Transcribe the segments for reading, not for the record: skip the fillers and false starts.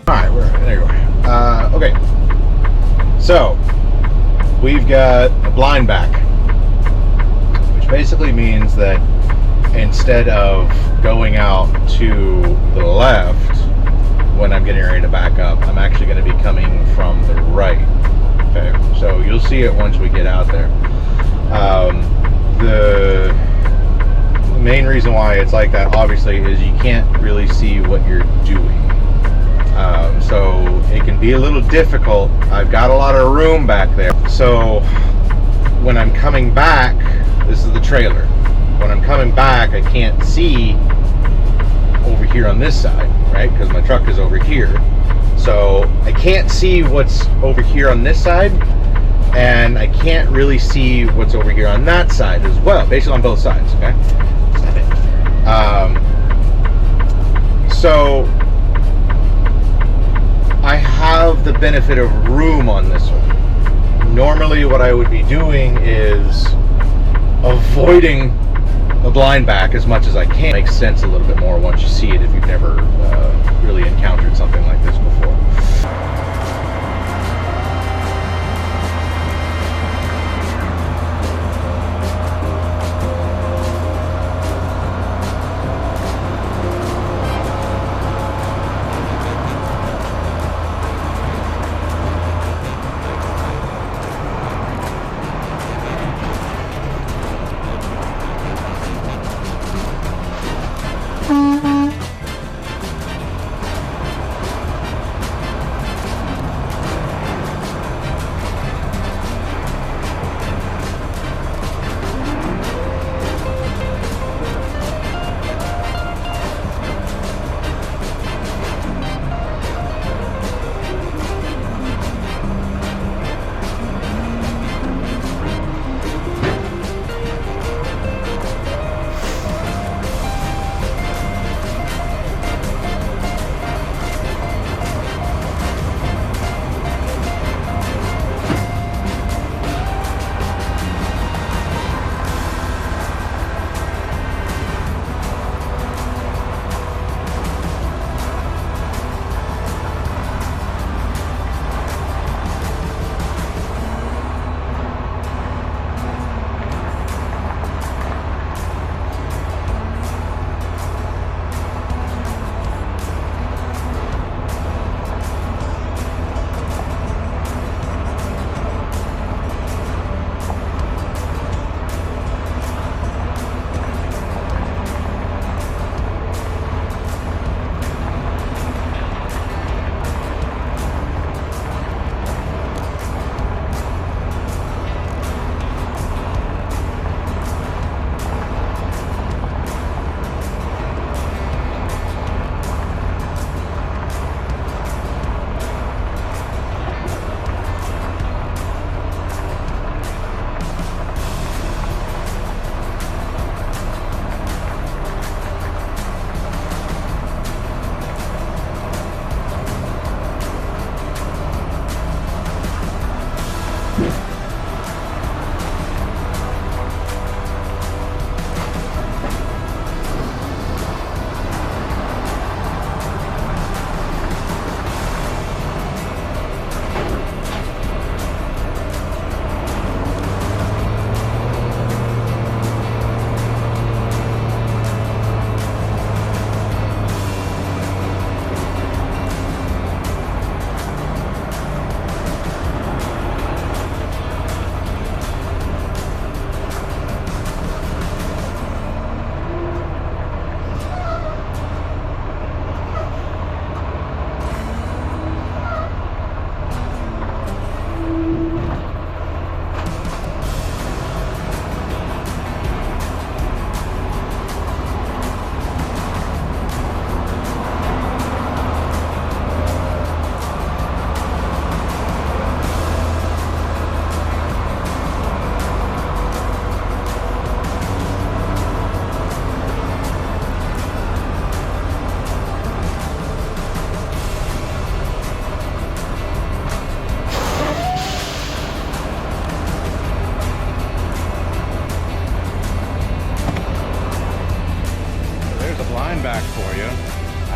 Alright, there you are. Okay. So, we've got a blind back, which basically means that instead of going out to the left when I'm getting ready to back up, I'm actually going to be coming from the right. Okay, so you'll see it once we get out there. The main reason why it's like that, obviously, is you can't really see what you're doing. So it can be a little difficult. I've got a lot of room back there. So when I'm coming back, this is the trailer. When I'm coming back, I can't see over here on this side, right? Because my truck is over here. So I can't see what's over here on this side, and I can't really see what's over here on that side as well, basically on both sides, okay? So I have the benefit of room on this one. Normally what I would be doing is avoiding the blind back as much as I can. It makes sense a little bit more once you see it if you've never really encountered something like this before.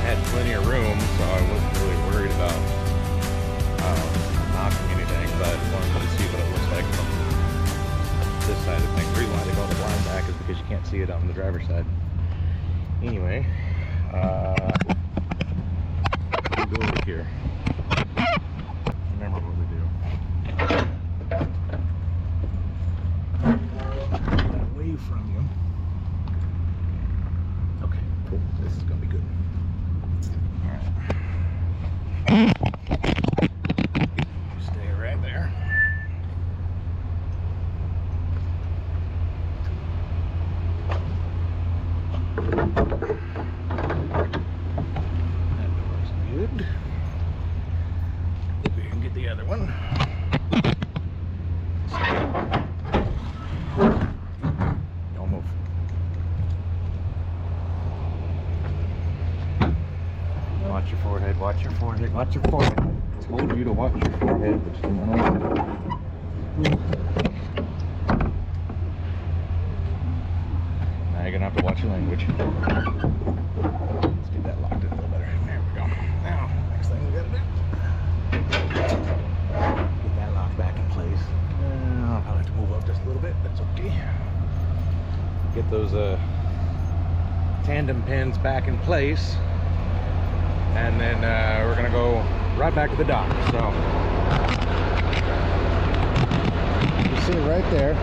had plenty of room, so I wasn't really worried about knocking anything, but wanted to see what it looks like from this side of things. The reason why they got the blind back is because you can't see it on the driver's side. Anyway, we'll go over here. Remember what we do. Get away from you. Okay, cool. This is gonna be good. Alright. Stay right there. That door's good. We can get the other one. Don't move. Watch your forehead, watch your forehead, watch your forehead. I told you to watch your forehead, but you didn't want to. Now you're gonna have to watch your language. Let's get that locked in a little better. There we go. Now, next thing we gotta do. Get that lock back in place. I'll probably have to move up just a little bit. That's okay. Get those tandem pins back in place. And then we're gonna go right back to the dock. So you see it right there.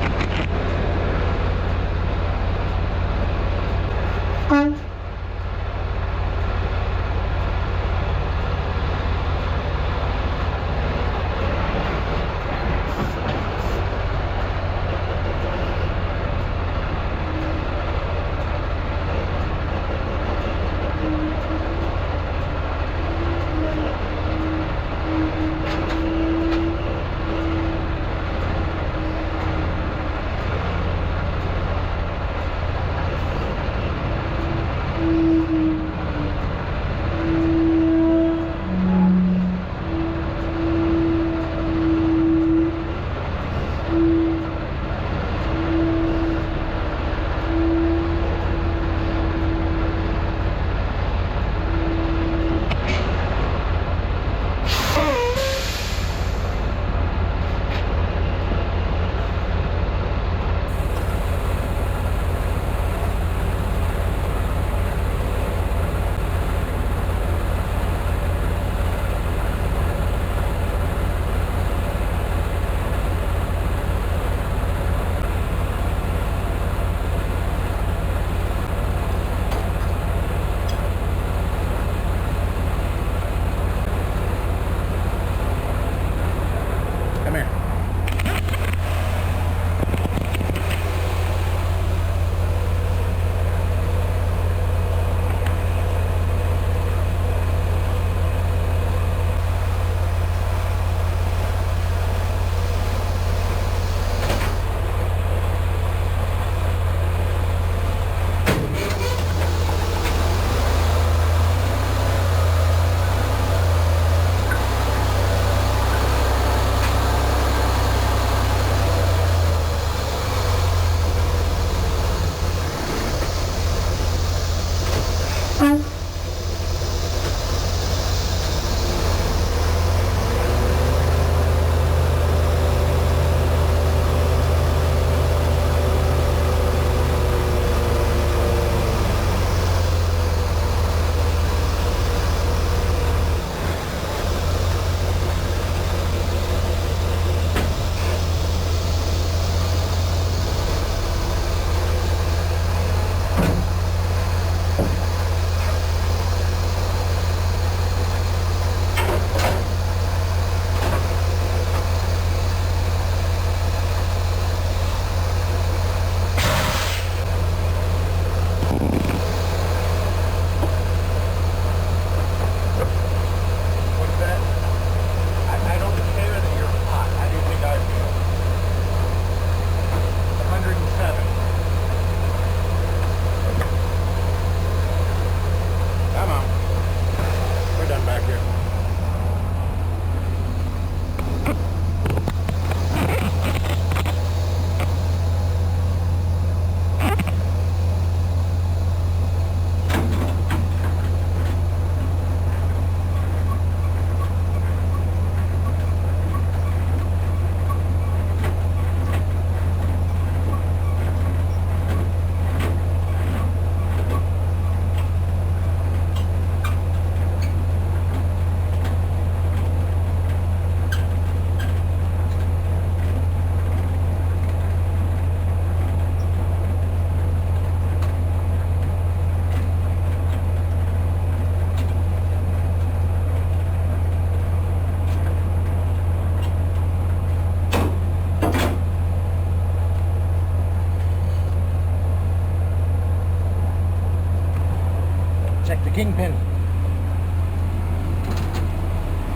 kingpin.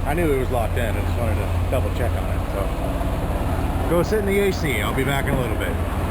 I knew it was locked in. I just wanted to double check on it. So go sit in the AC. I'll be back in a little bit.